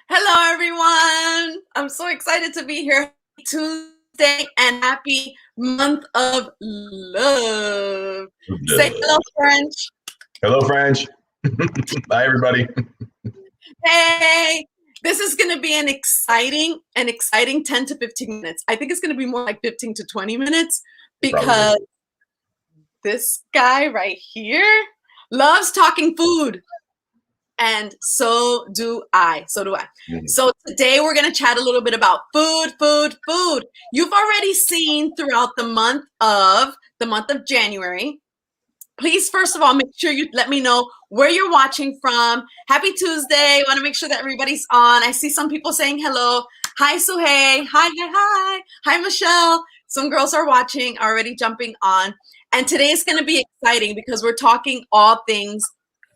Hello, everyone. I'm so excited to be here. Happy Tuesday and happy month of love. Say hello, French. Hello, French. Bye, everybody. Hey, this is going to be an exciting 10 to 15 minutes. I think it's going to be more like 15 to 20 minutes because Probably. this guy right here loves talking food. And so do I. Mhm. So today we're going to chat a little bit about food. You've already seen throughout the month of January. Please, first of all, make sure you let me know where you're watching from. Happy Tuesday. Want to make sure that everybody's on. I see some people saying hello. Hi, Suhey. Hi. Hi, Michelle. Some girls are watching, already jumping on. And today is going to be exciting because we're talking all things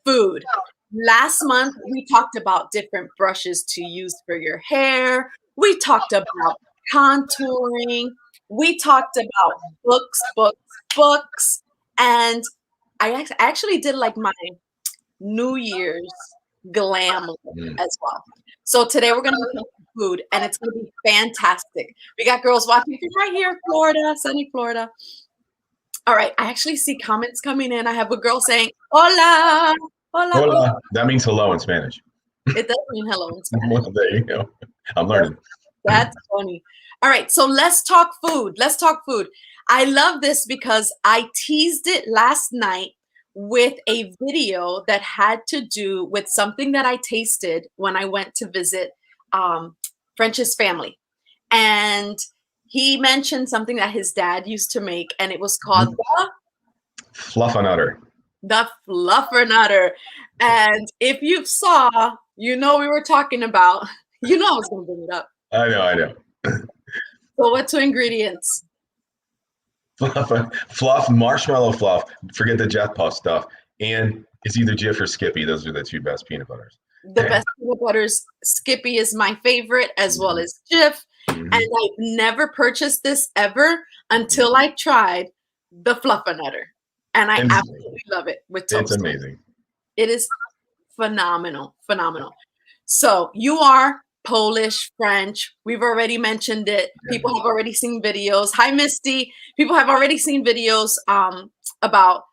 food. Last month, we talked about different brushes to use for your hair. We talked about contouring. We talked about books. And I actually did like my New Year's glam look as well. So today we're going to be talking food, and it's going to be fantastic. We got girls watching from right here, Florida, sunny Florida. All right, I actually see comments coming in. I have a girl saying, hola. Hola. That means hello in Spanish. It does mean hello in Spanish. Well, there you go. I'm learning. That's funny. All right, so let's talk food. I love this because I teased it last night with a video that had to do with something that I tasted when I went to visit French's family. And he mentioned something that his dad used to make, and it was called Fluffernutter. The Fluffernutter. And if you saw, we were talking about, I was going to bring it up. I know. So what two ingredients? Fluff, marshmallow fluff. Forget the Jet Puff stuff. And it's either Jif or Skippy. Those are the two best peanut butters. The best peanut butters, Skippy is my favorite, as well as Jif. And I've never purchased this ever until I tried the Fluffernutter. And I absolutely love it with toast. It's amazing. It is phenomenal. So you are Polish, French. We've already mentioned it. People have already seen videos. Hi, Misty. People have already seen videos about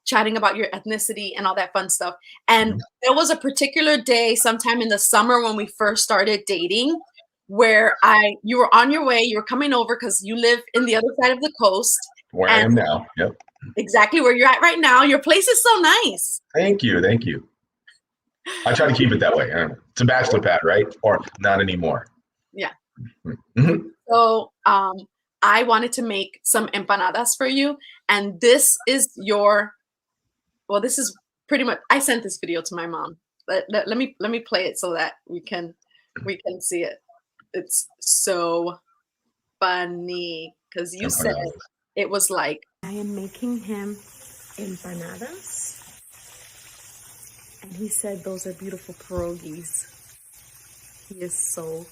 chatting about your ethnicity and all that fun stuff. And there was a particular day sometime in the summer when we first started dating where you were on your way. You were coming over because you live in the other side of the coast. Where I am now. Yep. Exactly where you're at right now. Your place is so nice. Thank you. I try to keep it that way. It's a bachelor pad, right? Or not anymore. Yeah. So I wanted to make some empanadas for you. And this is this is pretty much, I sent this video to my mom. Let me play it so that we can see it. It's so funny because you said it was like, I am making him empanadas. And he said those are beautiful pierogies. He is so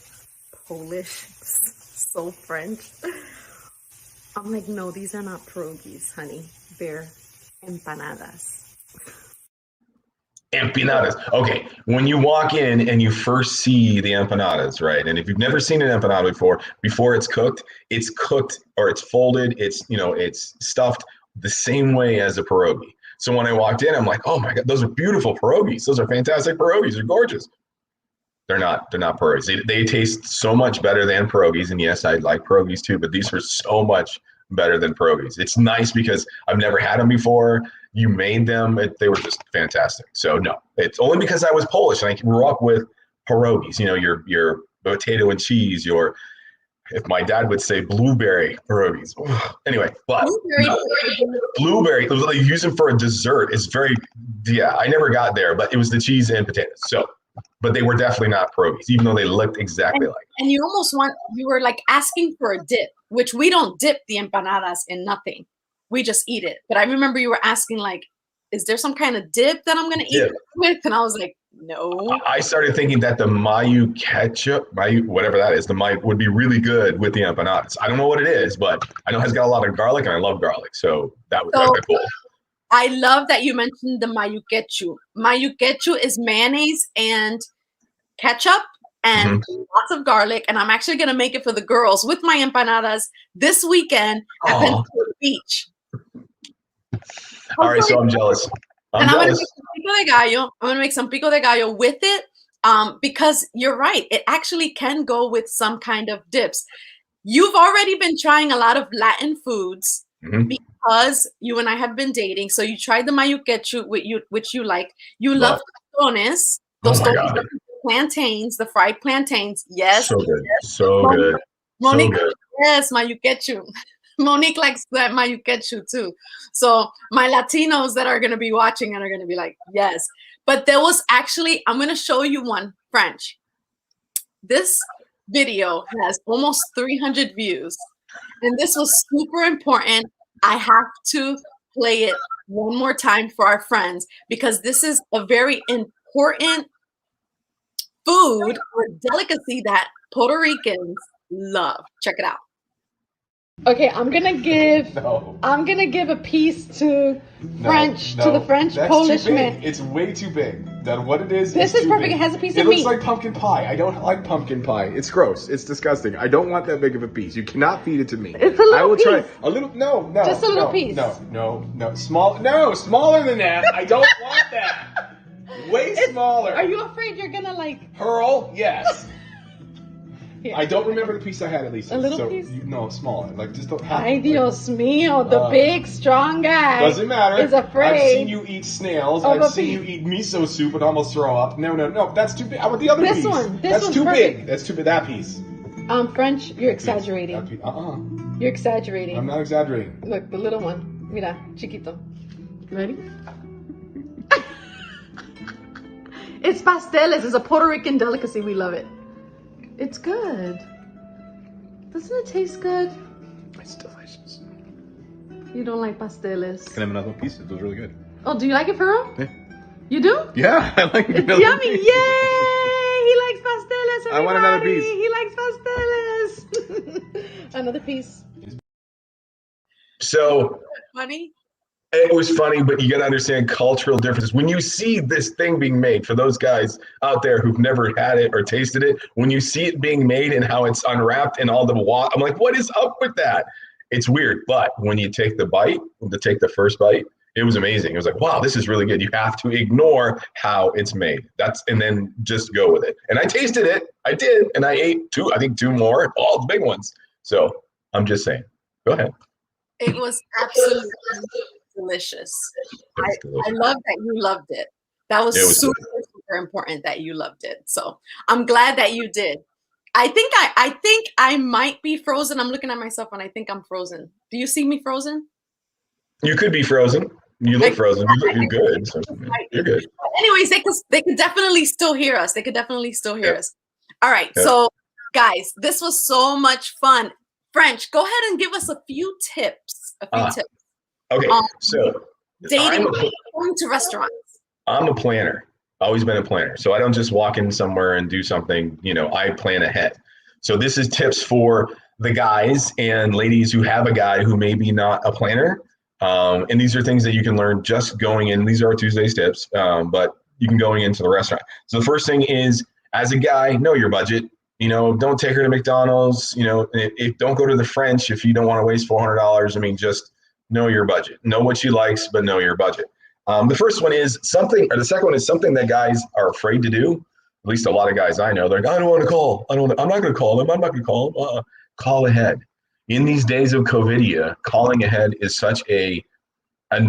Polish, so French. I'm like, no, these are not pierogies, honey. They're empanadas. Empanadas. Okay, when you walk in and you first see the empanadas, right? And if you've never seen an empanada before it's cooked or it's folded, it's stuffed the same way as a pierogi. So when I walked in, I'm like, oh my God, those are beautiful pierogies. Those are fantastic pierogies. They're gorgeous. They're not pierogies. They taste so much better than pierogies. And yes, I like pierogies too, but these were so much better than pierogies. It's nice because I've never had them before. You made them. They were just fantastic. So no, it's only because I was Polish and I grew up with pierogies, your potato and cheese, if my dad would say blueberry pierogies. Anyway, but blueberry, they use them for a dessert. It's I never got there, but it was the cheese and potatoes. So, but they were definitely not pierogies, even though they looked exactly like. And you were like asking for a dip, which we don't dip the empanadas in nothing. We just eat it. But I remember you were asking like, is there some kind of dip that I'm going to eat with? And I was like, no. I started thinking that the mayo ketchup, whatever that is, would be really good with the empanadas. I don't know what it is, but I know it's got a lot of garlic and I love garlic. So that was kind of cool. I love that you mentioned the mayo ketchup. Mayo ketchup is mayonnaise and ketchup and Mhm. lots of garlic. And I'm actually going to make it for the girls with my empanadas this weekend at Oh. Pensacola Beach. All right, so I'm jealous. I'm And I'm gonna jealous. make some pico de gallo. I'm gonna make some pico de gallo with it, because you're right. It actually can go with some kind of dips. You've already been trying a lot of Latin foods Mhm. because you and I have been dating. So you tried the mayo quechu, which you like. You Love. love tostones. Oh my Tostones God. are the plantains, the fried plantains. Yes, So good. yes. So good. So Monique, good. yes, mayo quechu. Monique likes that mayo quechu too. So my Latinos that are going to be watching and are going to be like, yes. But there was actually, I'm going to show you one, French. This video has almost 300 views. And this was super important. I have to play it one more time for our friends because this is a very important food or delicacy that Puerto Ricans love. Check it out. Okay, I'm gonna give a piece to French to the French That's Polish too big. man. It's way too big. That what it is. This is too perfect. big. It has a piece It of looks meat. like pumpkin pie. I don't like pumpkin pie. It's gross. It's disgusting. I don't want that big of a piece. You cannot feed it to me. It's a little I will try piece. a little. No, Just a little no, piece. No. Small. No, smaller than that. I don't want that. Way smaller. Are you afraid you're gonna like? Hurl? Yes. Here. I don't remember the piece I had at least. A little so piece? No, smaller. Like just don't have. Ay Dios mío, the big strong guy Doesn't matter. is afraid. I've seen you eat snails. of I've a seen piece. you eat miso soup and almost throw up. No. That's too big. I want the other This piece. one. This That's one's too perfect. big. That's too big. That piece. French, you're exaggerating. That piece. You're exaggerating. I'm not exaggerating. Look, the little one. Mira, chiquito. Ready? It's pasteles. It's a Puerto Rican delicacy. We love it. It's good. Doesn't it taste good? It's delicious. You don't like pasteles. Can I have another piece? It was really good. Oh, do you like it for real? Yeah. You do? Yeah, I like It's yummy. Yay! He likes pasteles. Everybody. I want another piece. He likes pasteles. Another piece. So Funny. it was funny, but you got to understand cultural differences. When you see this thing being made, for those guys out there who've never had it or tasted it, when you see it being made and how it's unwrapped and all the I'm like, what is up with that? It's weird. But when you take the first bite, it was amazing. It was like, wow, this is really good. You have to ignore how it's made. And then just go with it. And I tasted it. I did. And I ate two more, all the big ones. So I'm just saying, go ahead. It was absolutely delicious. I love that you loved it. That was super important that you loved it. So I'm glad that you did. I think I might be frozen. I'm looking at myself and I think I'm frozen. Do you see me frozen? You could be frozen. You look frozen. You're good. So you're good. Anyways, they could definitely still hear us. They could definitely still hear us. All right. So guys, this was so much fun. French, go ahead and give us a few tips. Okay. So dating, going to restaurants. I'm a planner. Always been a planner. So I don't just walk in somewhere and do something, I plan ahead. So this is tips for the guys and ladies who have a guy who may be not a planner. And these are things that you can learn just going in. These are Tuesday's tips, but you can going into the restaurant. So the first thing is, as a guy, know your budget. Don't take her to McDonald's. Don't go to the French if you don't want to waste $400. I mean, just know your budget. Know what she likes, but know your budget. The first one is something, or the second one is something that guys are afraid to do. At least a lot of guys I know, they're like, I don't want to call. I'm not going to call them. I'm not going to call them. Call ahead. In these days of COVIDia, calling ahead is such a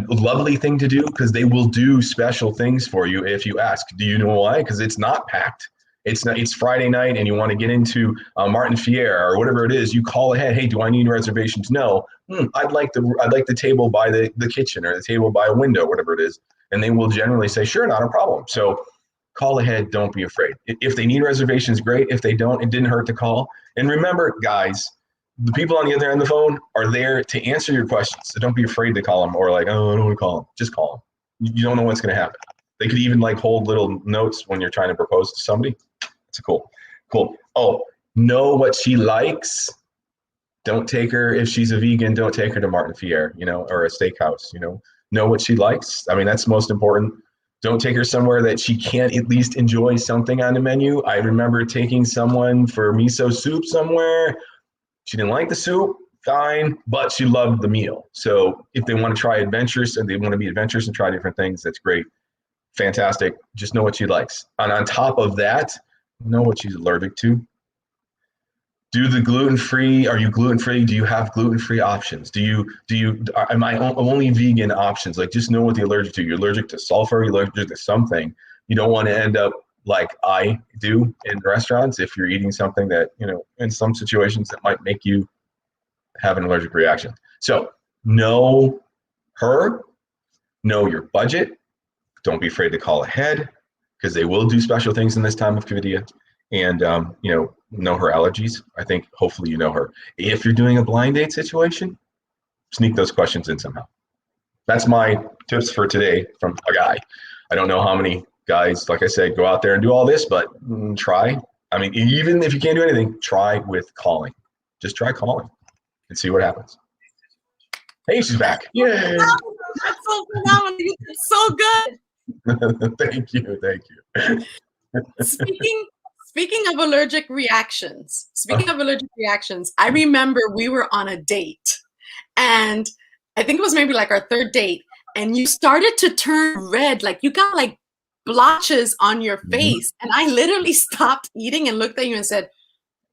lovely thing to do because they will do special things for you if you ask. Do you know why? Because it's not packed. It's Friday night and you want to get into Martin Fier or whatever it is. You call ahead. Hey, do I need reservations? No. I'd like the table by the kitchen or the table by a window, whatever it is. And they will generally say, sure, not a problem. So call ahead. Don't be afraid. If they need reservations, great. If they don't, it didn't hurt to call. And remember, guys, the people on the other end of the phone are there to answer your questions. So don't be afraid to call them or like, oh, I don't want to call them. Just call them. You don't know what's going to happen. They could even hold little notes when you're trying to propose to somebody. It's cool. Oh, know what she likes. Don't take her, if she's a vegan, don't take her to Martin Fier, or a steakhouse, know what she likes. I mean, that's most important. Don't take her somewhere that she can't at least enjoy something on the menu. I remember taking someone for miso soup somewhere. She didn't like the soup, fine, but she loved the meal. So if they want to try adventurous and they want to be adventurous and try different things, that's great. Fantastic. Just know what she likes. And on top of that, know what she's allergic to. Do the gluten-free, are you gluten-free? Do you have gluten-free options? Am I only vegan options? Like, just know what they're allergic to. You're allergic to sulfur, you're allergic to something. You don't want to end up like I do in restaurants if you're eating something that, in some situations that might make you have an allergic reaction. So know her, know your budget. Don't be afraid to call ahead because they will do special things in this time of Covidia. And, know her allergies. I think hopefully you know her. If you're doing a blind date situation, sneak those questions in somehow. That's my tips for today from a guy. I don't know how many guys, like I said, go out there and do all this, but try. I mean, even if you can't do anything, try with calling. Just try calling and see what happens. Hey, she's back. Yay. That's so phenomenal. You did so good. Thank you. Speaking of allergic reactions, I remember we were on a date, and I think it was maybe like our third date, and you started to turn red, like you got like blotches on your face, and I literally stopped eating and looked at you and said,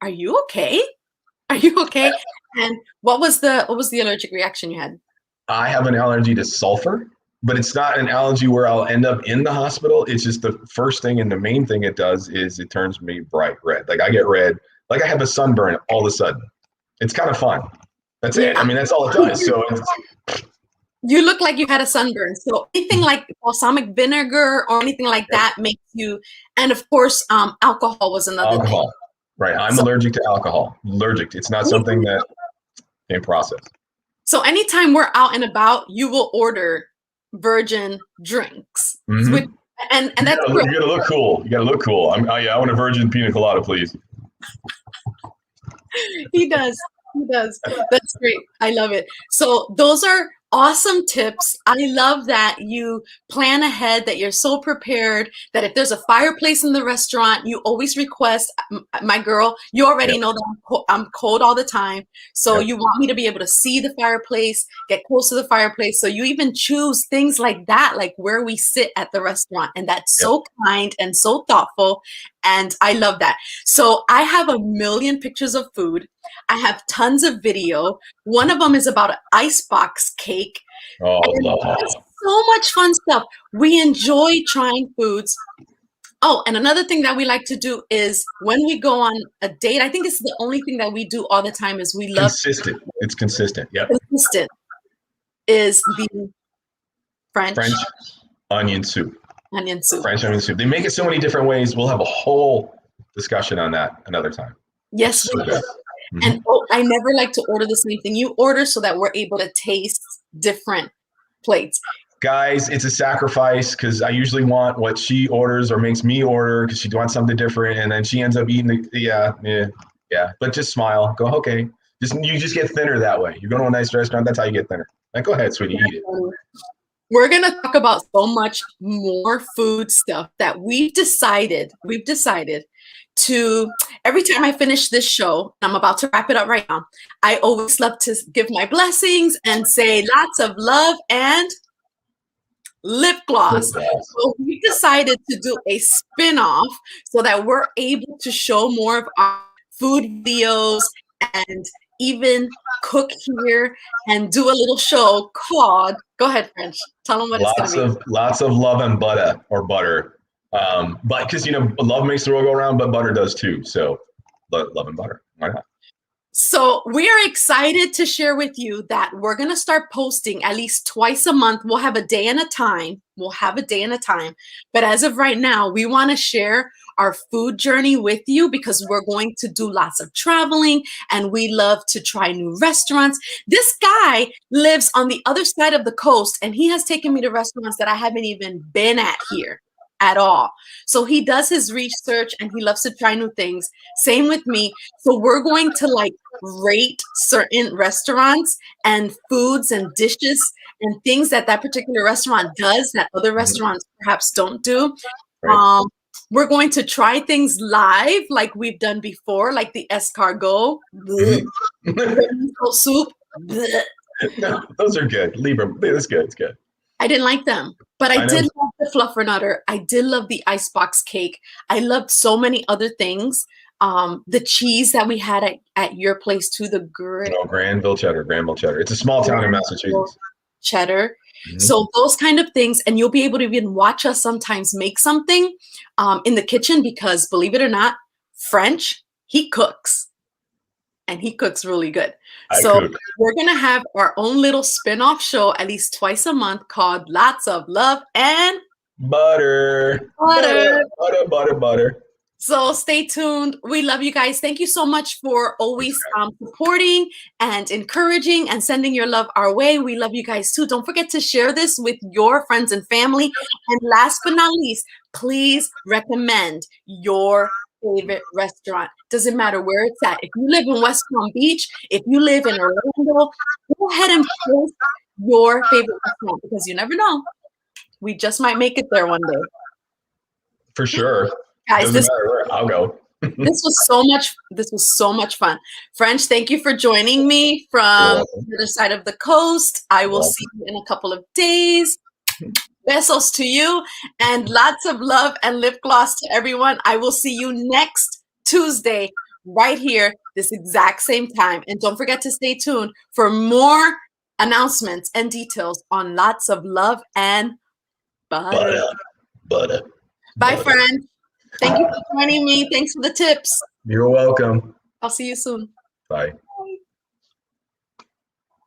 "Are you okay? Are you okay?" And what was the allergic reaction you had? I have an allergy to sulfur. But it's not an allergy where I'll end up in the hospital. It's just the first thing and the main thing it does is it turns me bright red. Like I get red, like I have a sunburn all of a sudden. It's kind of fun. That's it. I mean, that's all it does. So you look like you had a sunburn. So anything like balsamic vinegar or anything like that makes you, and of course, alcohol was another thing. Right. I'm allergic to alcohol. Allergic. It's not something that can process. So anytime we're out and about, you will order virgin drinks. Mm-hmm. And that's you gotta look cool. You gotta look cool. I want a virgin pina colada, please. He does. That's great. I love it. So those are awesome tips. I love that you plan ahead, that you're so prepared, that if there's a fireplace in the restaurant, you always request, my girl, you already know that I'm cold all the time. So you want me to be able to see the fireplace, get close to the fireplace. So you even choose things like that, like where we sit at the restaurant. And that's so kind and so thoughtful. And I love that. So I have a million pictures of food. I have tons of video. One of them is about an icebox cake. Oh, love that. So much fun stuff. We enjoy trying foods. Oh, and another thing that we like to do is when we go on a date, I think it's the only thing that we do all the time is we love consistent. It's consistent. Yeah. Consistent is the French onion soup. French onion soup. They make it so many different ways. We'll have a whole discussion on that another time. Yes, we do. And I never like to order the same thing you order so that we're able to taste different plates. Guys, it's a sacrifice because I usually want what she orders or makes me order because she wants something different, and then she ends up eating yeah. But just smile. Go, okay. You just get thinner that way. You go to a nice restaurant, that's how you get thinner. Like, go ahead, sweetie, eat it. We're gonna talk about so much more food stuff that we've decided to, every time I finish this show, I'm about to wrap it up right now, I always love to give my blessings and say lots of love and lip gloss. So we decided to do a spin-off so that we're able to show more of our food videos and even cook here and do a little show called, go ahead, French, tell them what it's going to be. Lots of love and butter. But because, love makes the world go around, but butter does too. So love and butter. Why not? So we are excited to share with you that we're going to start posting at least twice a month. We'll have a day and a time. But as of right now, we want to share our food journey with you because we're going to do lots of traveling and we love to try new restaurants. This guy lives on the other side of the coast and he has taken me to restaurants that I haven't even been at here at all. So he does his research and he loves to try new things. Same with me. So we're going to rate certain restaurants and foods and dishes and things that that particular restaurant does that other restaurants perhaps don't do. Right. We're going to try things live like we've done before, like the escargot, bleh, miso soup. Bleh. No, those are good. Leave them. It's good. It's good. I didn't like them, but I I know. did love the fluffernutter. I did love the icebox cake. I loved so many other things. The cheese that we had at your place too, the great Granville cheddar. It's a small town in Massachusetts. cheddar. Mhm. So those kind of things, and you'll be able to even watch us sometimes make something in the kitchen because, believe it or not, French, he cooks. And he cooks really good. I So cook. we're going to have our own little spin-off show at least twice a month called Lots of Love and Butter. Butter. Butter. So stay tuned. We love you guys. Thank you so much for always supporting and encouraging and sending your love our way. We love you guys too. Don't forget to share this with your friends and family. And last but not least, please recommend your favorite restaurant. Doesn't matter where it's at. If you live in West Palm Beach, if you live in Orlando, go ahead and post your favorite restaurant because you never know. We just might make it there one day. For sure. Guys, Doesn't matter where. I'll go. this was so much fun. French, thank you for joining me from the other side of the coast. I will see you in a couple of days. Besos to you and lots of love and lip gloss to everyone. I will see you next Tuesday right here, this exact same time. And don't forget to stay tuned for more announcements and details on Lots of Love and Butter. Butter. Bye, friends. Thank you for joining me. Thanks for the tips. You're welcome. I'll see you soon. Bye.